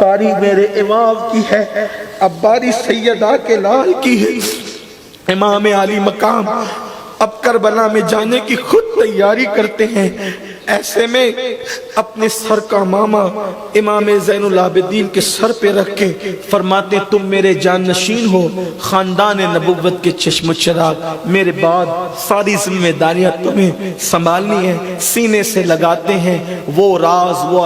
باری میرے امام کی ہے، اب باری سیدہ کے لال کی ہے۔ امام علی مقام اب کربلا میں جانے کی خود تیاری کرتے ہیں۔ ایسے میں اپنے سر کا ماما امام زین العابدین کے سر پہ رکھ کے فرماتے تم میرے جانشین ہو، خاندان نبوت کے چشم و چراغ، میرے بعد ساری ذمہ داریاں تمہیں سنبھالنی ہے۔ سینے سے لگاتے ہیں وہ راز، وہ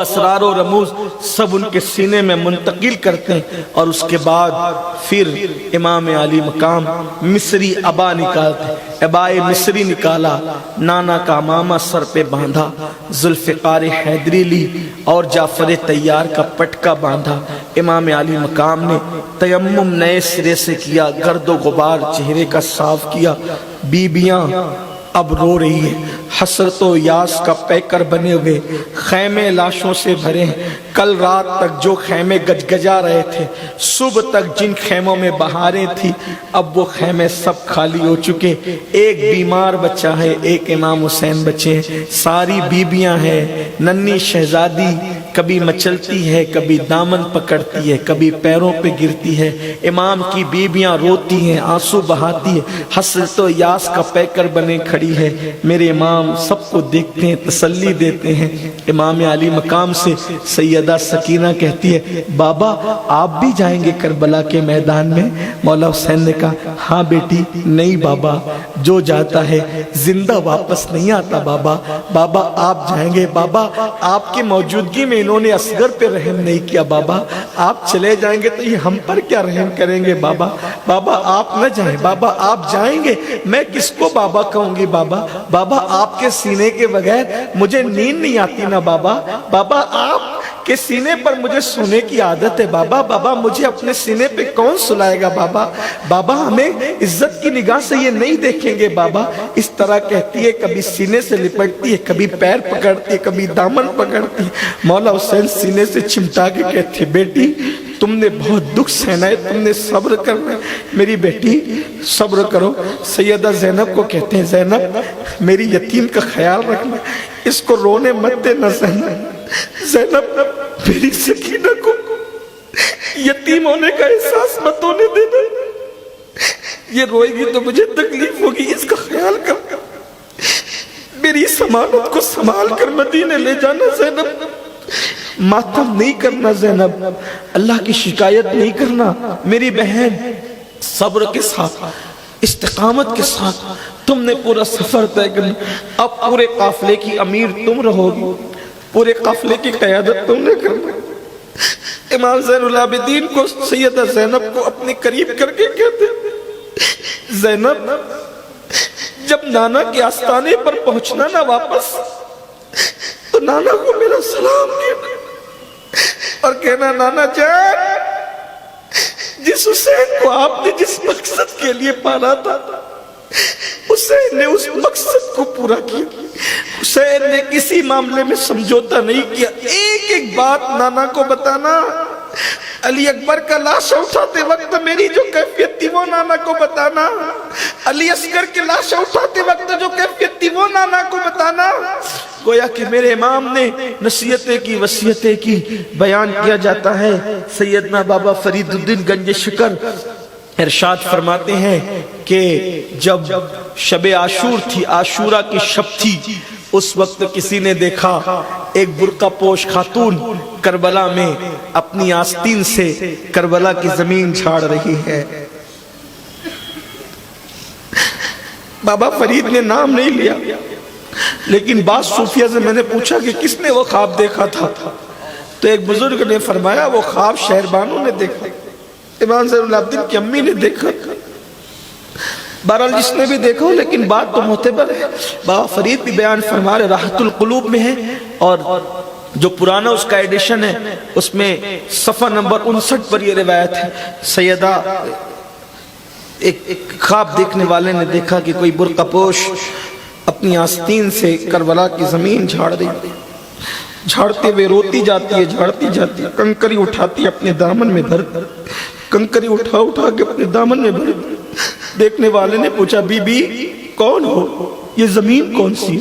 اسرار و رموز سب ان کے سینے میں منتقل کرتے ہیں، اور اس کے بعد پھر امام علی مقام مصری عبائے مصری نکالا، نانا کا ماما سر پہ باندھا، ذوالفقار حیدری لی اور جعفر طیار کا پٹکا باندھا۔ امام علی مقام نے تیمم نئے سرے سے کیا، گرد و غبار چہرے کا صاف کیا۔ بیبیاں اب رو رہی ہے، حسرت و یاس کا پیکر بنے ہوئے، خیمے لاشوں سے بھرے ہیں۔ کل رات تک جو خیمے گجگجا رہے تھے، صبح تک جن خیموں میں بہاریں تھی، اب وہ خیمے سب خالی ہو چکے۔ ایک بیمار بچہ ہے، ایک امام حسین بچے ہیں، ساری بیبیاں ہیں۔ ننھی شہزادی کبھی مچلتی ہے، کبھی دامن پکڑتی ہے، کبھی پیروں پہ گرتی ہے۔ امام کی بیبیاں روتی ہیں، آنسو بہاتی ہیں، حسرت و یاس کا پیکر بنے کھڑی ہے۔ میرے امام سب کو دیکھتے ہیں، تسلی دیتے ہیں۔ امام علی مقام سے سیدہ سکینہ کہتی ہے بابا آپ بھی جائیں گے کربلا کے میدان میں؟ مولا حسین نے کہا ہاں بیٹی، نہیں بابا، جو جاتا ہے زندہ واپس نہیں آتا بابا، بابا آپ جائیں گے۔ بابا آپ کی موجودگی میں انہوں نے اصغر پہ رحم نہیں کیا، بابا آپ چلے جائیں گے تو یہ ہم پر کیا رحم کریں گے بابا، بابا آپ نہ جائیں، بابا آپ جائیں گے میں کس کو بابا کہوں گی بابا، بابا آپ کے سینے کے بغیر مجھے نیند نہیں آتی نا بابا، بابا آپ کے سینے پر مجھے سونے کی عادت ہے بابا، بابا مجھے اپنے سینے پہ کون سلائے گا بابا، بابا ہمیں عزت کی نگاہ سے یہ نہیں دیکھیں گے بابا۔ اس طرح کہتی ہے، کبھی سینے سے لپٹتی ہے، کبھی پیر پکڑتی ہے، کبھی دامن پکڑتی ہے۔ مولا حسین سینے سے چمٹا کے کہتے بیٹی تم نے بہت دکھ سہنا ہے، تم نے صبر کرنا ہے، میری بیٹی صبر کرو۔ سیدہ زینب کو کہتے ہیں زینب میری یتیم کا خیال رکھنا، اس کو رونے مت دینا زینب، زینب میری سکینہ کو یتیم ہونے کا احساس مت ہونے دینا، یہ روئے گی تو مجھے تکلیف ہوگی، اس کا خیال کر، میری سمانت کو سنبھال کر مدینے لے جانا زینب، ماتم نہیں کرنا زینب، اللہ کی شکایت نہیں کرنا میری بہن، صبر کے ساتھ استقامت کے ساتھ تم نے پورا سفر طے کرنا۔ اب پورے قافلے کی امیر تم رہو گی، پورے قافلے کی قیادت تم نے کرنا۔ امام زین العابدین کو سیدہ زینب کو اپنے قریب کر کے کہتے زینب جب نانا کے آستانے پر پہنچنا نا واپس تو نانا کو میرا سلام کہنا اور کہنا نانا جان جس حسین کو آپ نے جس مقصد کے لیے پالا تھا حسین نے اس مقصد کو پورا کیا، حسین نے کسی معاملے میں سمجھوتا نہیں کیا۔ ایک ایک بات نانا کو بتانا، علی اکبر کا لاشا اٹھاتے وقت میری جو کیفیت تھی وہ نانا کو بتانا، علی اصغر کے لاشا اٹھاتے وقت جو کیفیت تھی وہ نانا کو بتانا۔ گویا کہ میرے امام نے نصیحتیں کی، وصیتیں کی، بیان کیا جاتا ہے۔ سیدنا بابا فرید الدین گنج شکر ارشاد فرماتے ہیں کہ جب شب عاشور تھی، عاشورہ کی شب تھی، اس وقت کسی نے دیکھا ایک برقع پوش خاتون کربلا میں اپنی آستین سے کربلا کی زمین جھاڑ رہی ہے۔ بابا فرید نے نام نہیں لیا، لیکن بعض صوفیہ سے میں نے پوچھا کہ کس نے وہ خواب دیکھا تھا، تو ایک بزرگ نے فرمایا وہ خواب شہربانوں نے دیکھا، امام زین العابدین کی امی نے دیکھا، بہرحال جس نے بھی دیکھا ہو، لیکن بات تو معتبر ہے۔ بابا فرید بھی بیان فرما رہے، راحت القلوب میں ہے، اور جو پرانا اس کا ایڈیشن ہے اس میں صفحہ نمبر 59 پر یہ روایت ہے۔ سیدہ ایک خواب دیکھنے والے نے دیکھا کہ کوئی برقع پوش اپنی آستین سے کربلا کی زمین جھاڑ رہی، جھاڑتے ہوئے روتی جاتی ہے، جھاڑتی جاتی ہے، کنکری اٹھاتی اپنے دامن میں بھر، کنکری اٹھا کے اپنے دامن میں بھر۔ دیکھنے والے نے پوچھا بی بی کون ہو، یہ زمین کون سی؟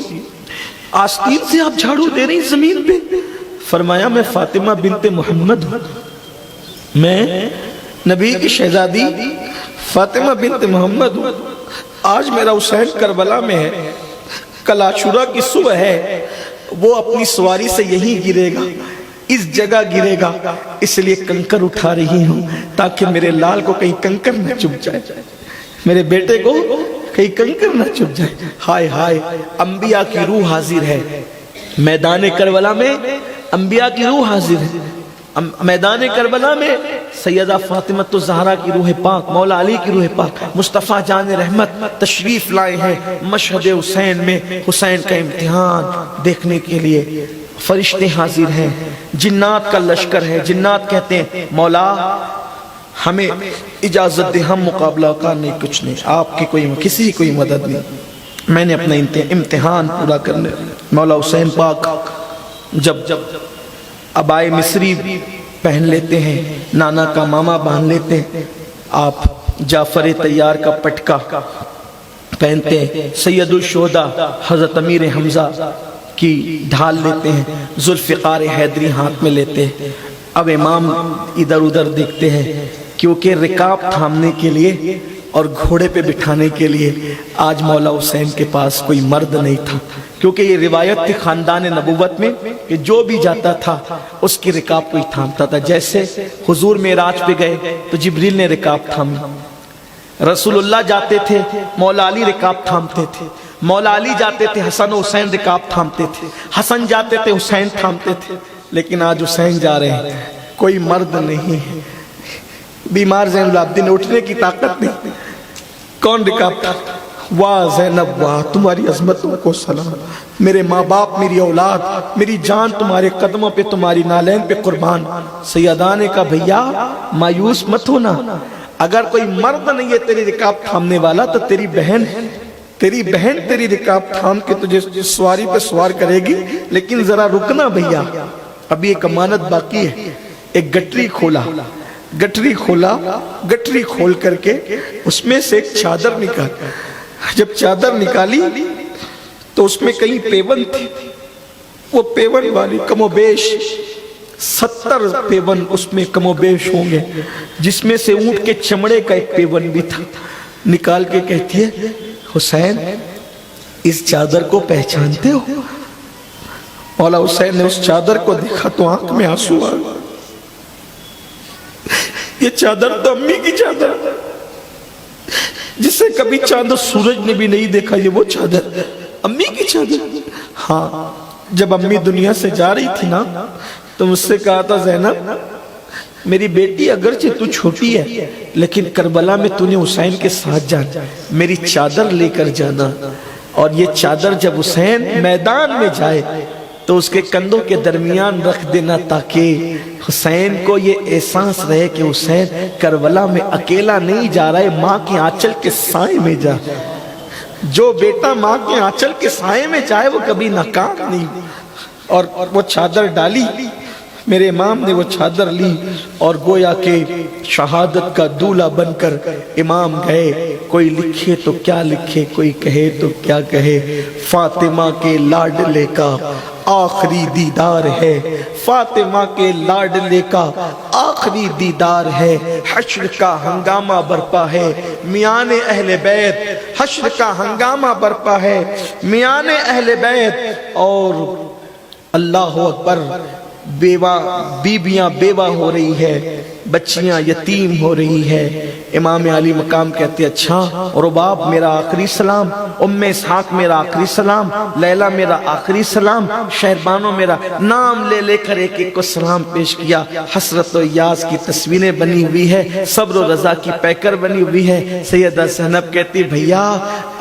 آستین سے آپ جھاڑو دے رہی زمین پہ؟ فرمایا میں فاطمہ بنت محمد ہوں، میں نبی کی شہزادی فاطمہ بنت محمد ہوں، آج میرا حسین کربلا میں ہے، کل عاشورہ کی صبح ہے، وہ اپنی سواری سے یہیں گرے گا، اس جگہ گرے گا، اس لیے کنکر اٹھا رہی ہوں تاکہ میرے لال کو کہیں کنکر نہ چپ جائے، میرے بیٹے کو کہیں کنکر نہ چپ جائے۔ ہائے ہائے، انبیاء کی روح حاضر ہے میدان کربلا میں، انبیاء کی روح حاضر ہے میدان کربلا میں، سیدہ فاطمہ الزہرا کی روح پاک، مولا علی کی روح پاک، مصطفیٰ جان رحمت تشریف لائے ہیں مشہد حسین میں، حسین کا امتحان دیکھنے کے لیے فرشتے حاضر ہیں، جنات کا لشکر ہے، جنات کہتے ہیں مولا ہمیں اجازت دے، ہم مقابلہ کرنے کچھ نہیں، آپ کی کوئی کسی کی کوئی مدد نہیں، میں نے اپنا امتحان پورا کرنے۔ مولا حسین پاک جب عبائے مصری پہن لیتے ہیں، نانا کا ماما باندھ لیتے ہیں، آپ جعفر طیار کا پٹکا پہنتے ہیں، سید الشہداء حضرت امیر حمزہ کی ڈھال لیتے ہیں، ذوالفقار حیدری ہاتھ میں لیتے ہیں۔ اب امام ادھر ادھر دیکھتے ہیں کیونکہ رکاب تھامنے کے لیے اور گھوڑے پہ بٹھانے کے لیے آج مولا حسین کے پاس کوئی مرد نہیں تھا، کیونکہ یہ روایت تھی خاندان نبوت میں کہ جو بھی جاتا تھا اس کی رکاب کوئی تھامتا تھا۔ جیسے حضور معراج پہ گئے تو جبریل نے رکاب تھامی، رسول اللہ جاتے تھے مولا علی رکاب تھامتے تھے، مولا علی جاتے تھے حسن و حسین رکاب تھامتے تھے، حسن جاتے تھے حسین تھامتے تھے، لیکن آج حسین جا رہے ہیں، کوئی مرد نہیں ہے، بیمار زین العابدین اٹھنے کی طاقت نہیں، کون رکاب تھامتا؟ واہ زینب واہ، تمہاری عظمتوں کو سلام، میرے ماں باپ، میری اولاد، میری جان تمہارے قدموں پہ، تمہاری نالین پہ قربان۔ سیدہ نے کہا بھیا مایوس مت ہونا، اگر کوئی مرد نہیں ہے تیری رکاب تھامنے والا تو تیری بہن تیری رکاب تھام کے تجھے سواری پہ سوار کرے گی، لیکن ذرا رکنا بھیا، ابھی ایک امانت باقی ہے۔ ایک گٹری کھول کر کے اس میں سے ایک چادر نکال، جب چادر نکالی تو اس میں کئی پیون تھی، وہ پیون والی کم و بیش 70 پیون اس میں کم و بیش ہوں گے، جس میں سے اونٹ کے چمڑے کا ایک پیون بھی تھا۔ نکال کے کہتی ہے حسین اس چادر کو پہچانتے ہو؟ مولا حسین نے اس چادر کو دیکھا تو آنکھ میں آنسو آ گئے، یہ چادر تو امی کی چادر ہے، جسے کبھی چاند و سورج نے بھی نہیں دیکھا، یہ وہ چادر امی کی چادر۔ ہاں جب امی دنیا سے جا رہی تھی نا تو مجھ سے کہا تھا زینب میری بیٹی اگرچہ تو چھوٹی ہے لیکن کربلا میں تو نے حسین کے ساتھ جانا، میری چادر لے کر جانا، اور یہ چادر جب حسین میدان میں جائے تو اس کے کندھوں کے درمیان رکھ دینا تاکہ حسین کو یہ احساس رہے کہ حسین کربلا میں اکیلا نہیں جا رہا ہے، ماں کے آنچل کے سائے میں جا۔ جو بیٹا ماں کے آنچل کے سائے میں جائے وہ کبھی ناکام نہیں۔ اور وہ چادر ڈالی، میرے امام نے وہ چادر لی اور گویا کہ شہادت کا دولہ بن کر امام گئے۔ کوئی لکھے تو کیا لکھے، کوئی کہے تو کیا کہے، فاطمہ کے لاڈلے کا آخری دیدار ہے، فاطمہ کے لاڈلے کا آخری دیدار ہے، حشر کا ہنگامہ برپا ہے میان اہل بیت، حشر کا ہنگامہ برپا ہے میان اہل بیت، اور اللہ اکبر، بیویاں بیوہ ہو رہی ہے، بچیاں یتیم ہو رہی ہے۔ امام علی مقام کہتے اچھا رباب میرا آخری سلام، ام اسحاق میرا آخری سلام، لیلہ میرا آخری سلام، شہربانو میرا، نام لے لے کر ایک ایک کو سلام پیش کیا۔ حسرت و یاس کی تصویریں بنی ہوئی ہے، صبر و رضا کی پیکر بنی ہوئی ہے۔ سیدہ زینب کہتی بھیا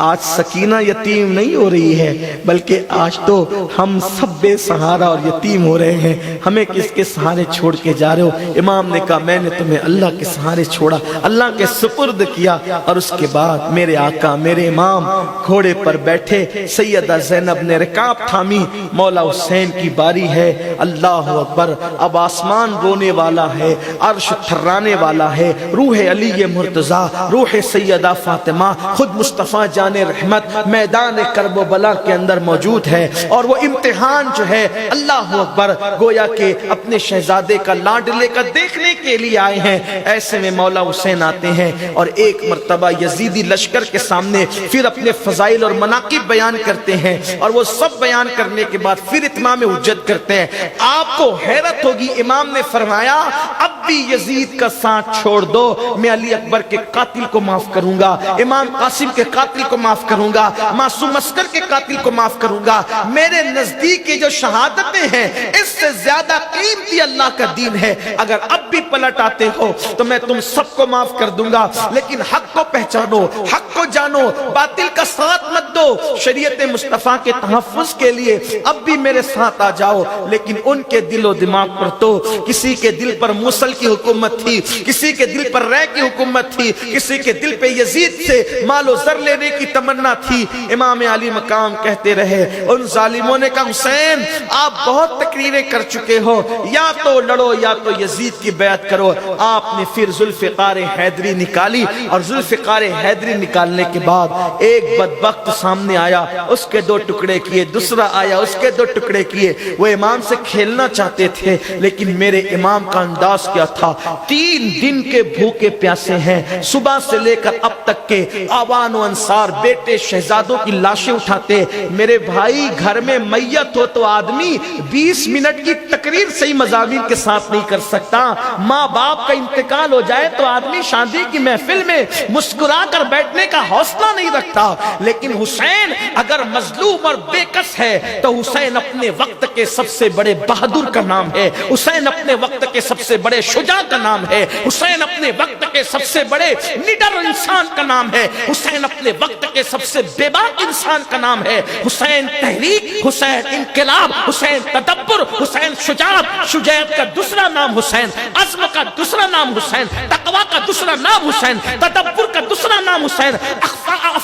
آج سکینہ یتیم نہیں ہو رہی ہے، بلکہ آج تو ہم سب بے سہارا اور یتیم ہو رہے ہیں، ہمیں کس کے سہارے چھوڑ کے جا رہے ہو؟ امام نے کہا میں نے تمہیں اللہ کے سہارے چھوڑا، اللہ کے سپرد کیا، اور اس کے بعد میرے آقا میرے امام گھوڑے پر بیٹھے، سیدہ زینب نے رکاب تھامی، مولا حسین کی باری ہے۔ اللہ اکبر، اب آسمان رونے والا ہے، عرش تھرانے والا ہے، روح علی مرتضیٰ، روح سیدہ فاطمہ، خود مصطفیٰ جان میدان رحمت میدان کرب و بلا کے اندر موجود ہے، اور وہ امتحان جو ہے اللہ اکبر گویا کہ اپنے شہزادے کا لاڈلے کا دیکھنے کے لیے آئے ہیں۔ ایسے میں مولا حسین آتے ہیں اور ایک مرتبہ یزیدی لشکر کے سامنے پھر اپنے فضائل اور مناقب بیان کرتے ہیں، اور وہ سب بیان کرنے کے بعد پھر اتمام حجت کرتے ہیں۔ آپ کو حیرت ہوگی، امام نے فرمایا اب بھی یزید کا ساتھ چھوڑ دو، میں علی اکبر کے قاتل کو معاف کروں گا، امام قاسم کے قاتل کو معاف کروں گا، معصوم عسکر کے قاتل کو معاف کروں گا۔ میرے نزدیک کی جو شہادتیں ہیں اس سے زیادہ قیمتی اللہ کا دین ہے، اگر اب بھی پلٹ آتے ہو تو میں تم سب کو معاف کر دوں گا، لیکن حق کو پہچانو، حق کو جانو، باطل کا ساتھ مت دو، شریعت مصطفیٰ کے تحفظ کے لیے اب بھی میرے ساتھ آ جاؤ۔ لیکن ان کے دل و دماغ پر تو کسی کے دل پر موصل کی حکومت تھی، کسی کے دل پر رے کی حکومت تھی، کسی کے دل پہ یزید سے مال و زر لینے کی تمنا تھی۔ امام علی مقام کہتے رہے، ان ظالموں نے کہا حسین آپ بہت تقریریں کر چکے ہو، یا تو لڑو یا تو یزید کی بیعت کرو۔ آپ نے پھر ذوالفقار حیدری نکالی، اور ذوالفقار حیدری نکالنے کے بعد ایک بدبخت سامنے آیا، اس کے 2 ٹکڑے کیے، دوسرا آیا، اس کے 2 ٹکڑے کیے۔ وہ امام سے کھیلنا چاہتے تھے، لیکن میرے امام کا انداز کیا تھا، 3 دن کے بھوکے پیاسے ہیں، صبح سے لے کر اب تک کے آوان و انصار بیٹے شہزادوں کی لاشیں اٹھاتے۔ میرے بھائی گھر میں میت ہو تو آدمی 20 منٹ کی تقریر صحیح مضامین کے ساتھ نہیں کر سکتا، ماں باپ کا انتقال ہو جائے تو آدمی شادی کی محفل میں مسکرا کر بیٹھنے کا حوصلہ نہیں رکھتا، لیکن حسین اگر مظلوم اور بے کس ہے تو حسین اپنے وقت کے سب سے بڑے بہادر کا نام ہے، حسین اپنے وقت کے سب سے بڑے شجاع کا نام ہے، حسین اپنے وقت کے سب سے بڑے نڈر انسان کا نام ہے، حسین اپنے وقت کے سب سے بے باک انسان کا نام ہے۔ حسین تحریک، حسین انقلاب، حسین تدبر، حسین شجاعت، شجاعت کا دوسرا نام حسین، عزم کا دوسرا نام حسین، تقوی کا دوسرا نام حسین، تدبر کا دوسرا نام حسین،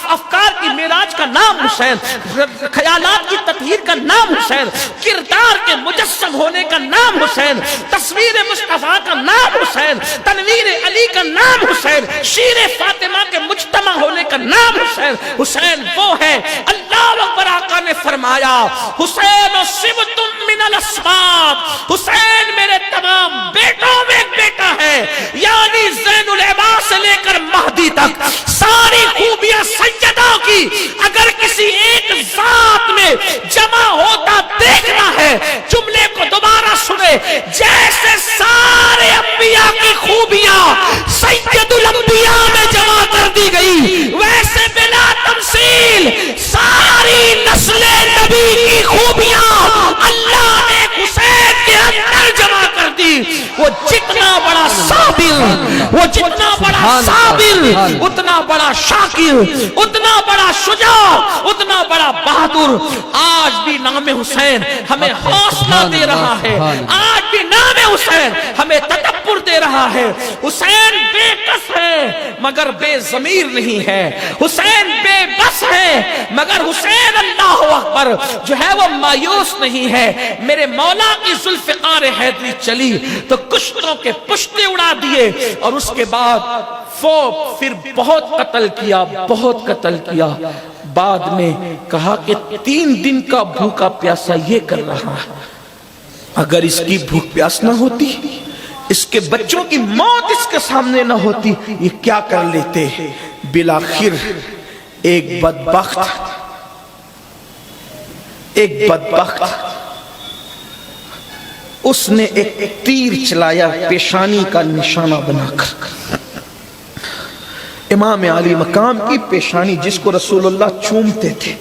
افکار کی معراج کا نام حسین، خیالات کی تطہیر کا نام حسین، کردار کے مجسم ہونے کا نام حسین، تصویر مصطفیٰ کا نام حسین، تنویر علی کا نام حسین، شیر فاطمہ کے مجتمع ہونے کا نام حسین۔ حسین وہ ہے، اللہ اکبر، آقا نے فرمایا حسین صبت من الاسباط، حسین میرے تمام بیٹوں میں ایک بیٹا ہے، یعنی زین العباد سے لے کر مہدی تک ساری خوبیاں سیدہ کی اگر کسی ایک ذات میں جمع ہوتا دیکھنا ہے، جملے کو دوبارہ سنے، جیسے سارے انبیاء کی خوبیاں سید الانبیاء میں جمع کر دی گئی، ویسے بلا تمثیل ساری نسل نبی کی خوبیاں اللہ نے حسین کے اندر جمع کر دی۔ وہ جتنا بڑا صابر، وہ جتنا بڑا صابر، اتنا بڑا شاکر، اتنا بڑا شجاع، اتنا بڑا بہادر۔ آج بھی نام حسین ہمیں حوصلہ دے رہا ہے، آج بھی نام حسین ہمیں تدبر دے رہا ہے۔ حسین بے کس ہے مگر بے ضمیر نہیں ہے، حسین بے بس ہے مگر حسین اللہ اکبر جو ہے وہ مایوس نہیں ہے۔ میرے مولا کی ذوالفقار حیدری چلی تو کشتوں کے پشتے اڑا دیے، اور اس کے بعد پھر بہت قتل کیا، بہت قتل کیا۔ بعد میں کہا کہ 3 دن کا بھوکا پیاسا یہ کر رہا ہے، اگر اس کی بھوک پیاس نہ ہوتی، اس کے بچوں کی موت اس کے سامنے نہ ہوتی، یہ کیا کر لیتے۔ بالآخر ایک بدبخت اس نے ایک تیر چلایا پیشانی کا نشانہ بنا کر، امام علی مقام کی پیشانی جس کو رسول اللہ چومتے تھے،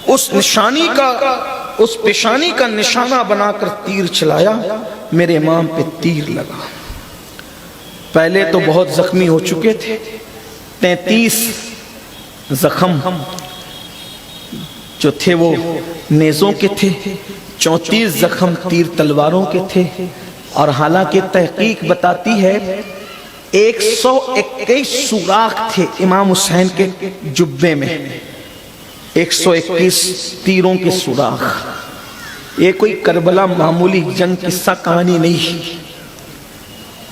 اس پیشانی کا نشانہ بنا کر تیر چلایا، میرے امام پہ تیر لگا۔ پہلے تو بہت زخمی ہو چکے تھے، 33 زخم جو تھے وہ نیزوں کے تھے، 34 زخم تیر تلواروں کے تھے، اور حالانکہ تحقیق بتاتی ہے 121 سوراخ تھے امام حسین کے جبے میں، 121 تیروں کے سوراخ۔ یہ کوئی کربلا معمولی جنگ قصہ کہانی نہیں،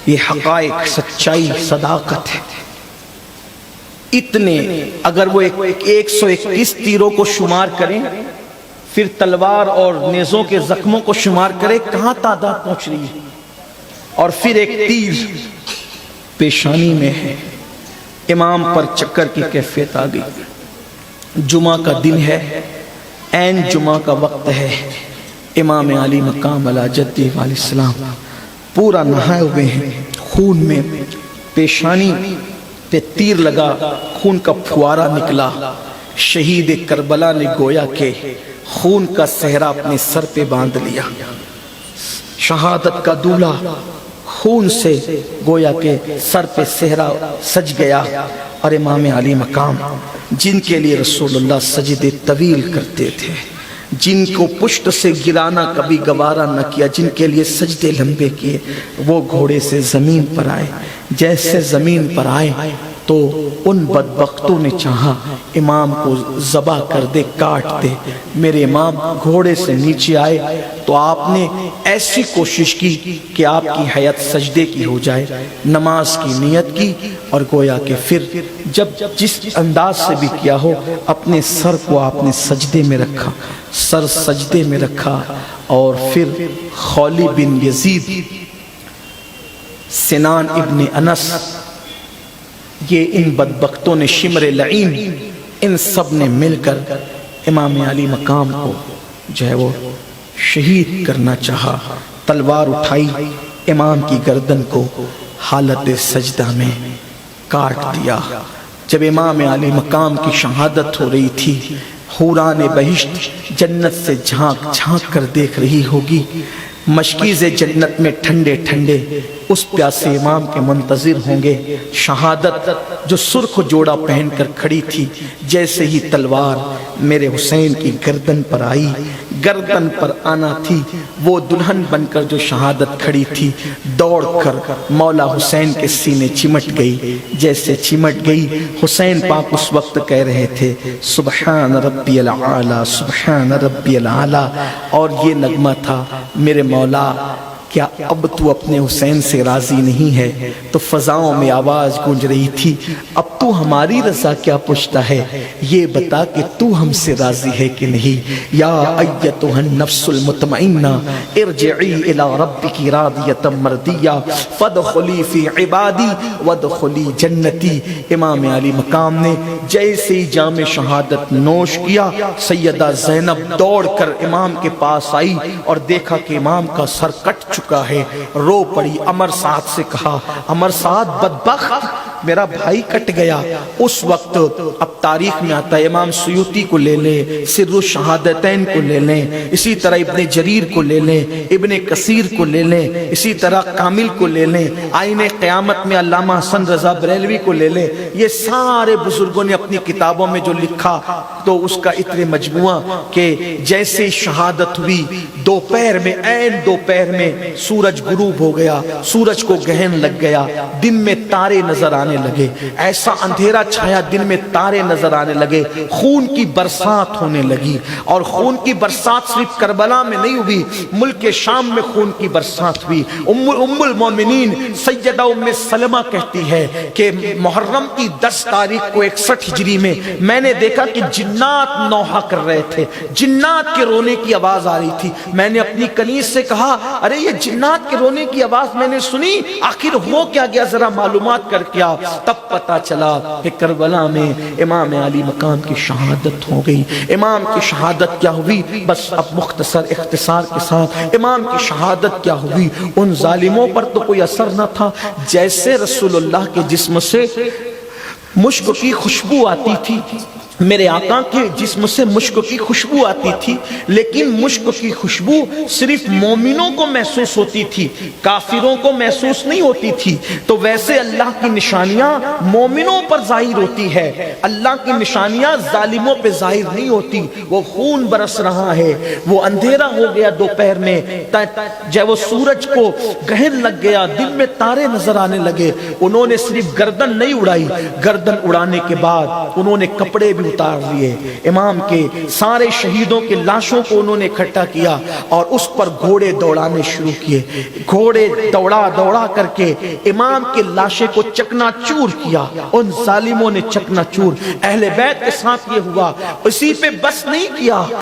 یہ حقائق، سچائی، صداقت ہے۔ اتنے اگر وہ 121 تیروں کو شمار کریں، پھر تلوار اور نیزوں کے زخموں کو شمار کرے، کہاں تعداد پہنچ رہی ہے؟ اور پھر ایک تیر پیشانی میں ہے۔ امام پر چکر کی کیفیت آ گئی۔ جمعہ کا دن ہے، عین جمعہ کا وقت ہے۔ امام علی مقام علی جدہ علیہ السلام پورا نہائے ہوئے ہیں، خون میں پیشانی پہ تیر لگا، خون کا پھوارا نکلا۔ شہید کربلا نے گویا کہ خون کا صحرا اپنے سر پہ باندھ لیا، شہادت کا دولہ خون سے گویا کہ سر پہ صحرا سج گیا۔ اور امام علی مقام جن کے لیے رسول اللہ سجدے طویل کرتے تھے، جن کو پشت سے گرانا کبھی گوارا نہ کیا، جن کے لیے سجدے لمبے کیے، وہ گھوڑے سے زمین پر آئے۔ جیسے زمین پر آئے تو ان بدبختوں نے چاہا امام کو ذبح کر دے، کاٹ دے۔ میرے امام گھوڑے سے نیچے آئے تو آپ نے ایسی کوشش کی کہ آپ کی حیات سجدے کی ہو جائے، نماز کی نیت کی، اور گویا کہ پھر جب جس انداز سے بھی کیا ہو، اپنے سر کو آپ نے سجدے میں رکھا، سر سجدے میں رکھا، اور پھر خولی بن یزید، سنان ابن انس، یہ ان بدبختوں نے، شمر لعین، ان سب نے مل کر امام علی مقام کو جو ہے وہ شہید کرنا چاہا۔ تلوار اٹھائی، امام کی گردن کو حالت سجدہ میں کاٹ دیا۔ جب امام علی مقام کی شہادت ہو رہی تھی، حوران بہشت جنت سے جھانک جھانک کر دیکھ رہی ہوگی، مشکیز جنت میں ٹھنڈے ٹھنڈے اس پیاسے امام کے منتظر ہوں گے۔ شہادت جو سرخ جوڑا پہن کر کھڑی تھی، جیسے ہی تلوار میرے حسین کی گردن پر آئی، گردن پر آنا تھی، وہ دلہن بن کر جو شہادت کھڑی تھی، دوڑ کر مولا حسین کے سینے چمٹ گئی۔ جیسے چمٹ گئی، حسین پاک اس وقت کہہ رہے تھے سبحان ربی العالی، سبحان ربی العالی، اور یہ نغمہ تھا میرے مولا کیا اب تو اپنے حسین سے راضی نہیں ہے؟ تو فضاؤں میں آواز گونج رہی تھی، اب تو ہماری رضا کیا پوچھتا ہے، یہ بتا کہ تو ہم سے راضی ہے کہ نہیں۔ یا ایتھا النفس المطمئنہ ارجعی الی ربک راضیۃ مرضیہ فادخلی فی عبادی وادخلی جنتی۔ امام علی مقام نے جیسے ہی جام شہادت نوش کیا، سیدہ زینب دوڑ کر امام کے پاس آئی اور دیکھا کہ امام کا سر کٹ چکا ہے، رو پڑی۔ عمر سعد سے کہا، عمر سعد بدبخت، میرا بھائی کٹ گیا۔ اس وقت اب تاریخ میں آتا ہے، امام سیوطی کو لے لیں، سر الشہادتین کو لے لیں، اسی طرح ابن جریر کو لے لیں، ابن کثیر کو لے لیں، اسی طرح کامل کو لے لیں، آئین قیامت میں علامہ حسن رضا بریلوی کو لے لیں۔ یہ سارے بزرگوں نے اپنی کتابوں میں جو لکھا تو اس کا اتنے مجموعہ کہ جیسے شہادت ہوئی، دوپہر میں، عین دوپہر میں سورج غروب ہو گیا، سورج کو گہن لگ گیا، دن میں تارے نظر آنے لگے، ایسا اندھیرا چھایا، دن میں تارے نظر آنے لگے، خون کی برسات ہونے لگی۔ اور خون کی برسات صرف کربلا میں نہیں ہوئی، ملک شام میں خون کی برسات ہوئی۔ ام المومنین سیدہ ام سلمہ کہتی ہے کہ محرم کی 10 تاریخ کو 61 ہجری میں نے دیکھا کہ جنات نوحہ کر رہے تھے، جنات کے رونے کی آواز آ رہی تھی۔ میں نے اپنی کنیز سے کہا، ارے یہ جنات کے رونے کی آواز میں نے سنی، آخر ہو کیا گیا، ذرا معلومات کر کیا۔ تب پتا چلا کہ کربلا میں امام علی مقام کی شہادت ہو گئی۔ امام کی شہادت کیا ہوئی؟ بس اب مختصر اختصار کے ساتھ امام کی شہادت کیا ہوئی؟ ان ظالموں پر تو کوئی اثر نہ تھا، جیسے رسول اللہ کے جسم سے مشک کی خوشبو آتی تھی، میرے آقا کے جسم سے مشک کی خوشبو آتی تھی، لیکن مشک کی خوشبو صرف مومنوں کو محسوس ہوتی تھی، کافروں کو محسوس نہیں ہوتی تھی۔ تو ویسے اللہ کی نشانیاں مومنوں پر ظاہر ہوتی ہے، اللہ کی نشانیاں ظالموں پہ ظاہر نہیں ہوتی۔ وہ خون برس رہا ہے، وہ اندھیرا ہو گیا دوپہر میں، جب وہ سورج کو گہن لگ گیا، دن میں تارے نظر آنے لگے۔ انہوں نے صرف گردن نہیں اڑائی، گردن اڑانے کے بعد انہوں نے کپڑے بھی بھی اتار لیے، امام کے سارے شہیدوں کے لاشوں کو انہوں نے اکٹھا کیا اور اس پر گھوڑے دوڑانے شروع کیے، گھوڑے دوڑا کر کے امام کے لاشے کو چکنا چور کیا، ان ظالموں نے چکنا چور۔ اہل بیت کے ساتھ یہ ہوا، اسی پہ بس نہیں کیا،